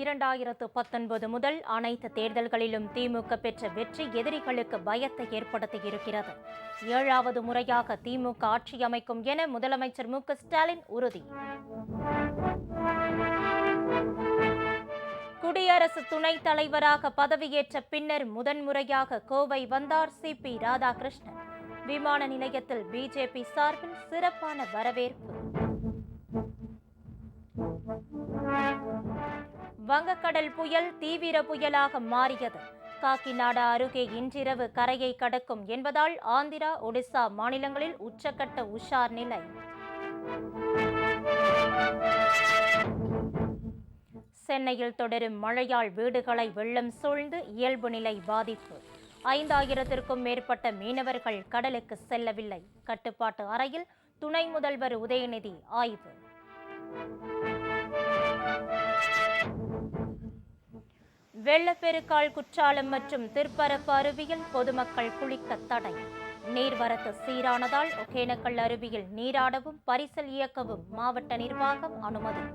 2019 முதல் அனைத்து தேர்தல்களிலும் திமுக பெற்ற வெற்றி எதிரிகளுக்கு பயத்தை ஏற்படுத்தியிருக்கிறது. 7வது முறையாக திமுக ஆட்சி அமைக்கும் என முதலமைச்சர் மு.க.ஸ்டாலின் உறுதி. குடியரசு துணைத் தலைவராக பதவியேற்ற பின்னர் முதன்முறையாக கோவை வந்தார் சி.பி. ராதாகிருஷ்ணன். விமான நிலையத்தில் பிஜேபி சார்பில் சிறப்பான வரவேற்பு. வங்கக்கடல் புயல் தீவிர புயலாக மாறியது. காக்கிநாடா அருகே இன்றிரவு கரையை கடக்கும் என்பதால் ஆந்திரா, ஒடிசா மாநிலங்களில் உச்சக்கட்ட உஷார் நிலை. சென்னையில் தொடரும் மழையால் வீடுகளை வெள்ளம் சூழ்ந்து இயல்பு நிலை பாதிப்பு. 5000த்திற்கும் மேற்பட்ட மீனவர்கள் கடலுக்கு செல்லவில்லை. கட்டுப்பாட்டு அறையில் துணை முதல்வர் உதயநிதி ஆய்வு. வெள்ளப்பெருக்கால் குற்றாலம் மற்றும் திருப்பரப்பு அருவியில் பொதுமக்கள் குளிக்க தடை. நீர்வரத்து சீரானதால் ஒகேனக்கல் அருவியில் நீராடவும் பரிசல் இயக்கவும் மாவட்ட நிர்வாகம் அனுமதி.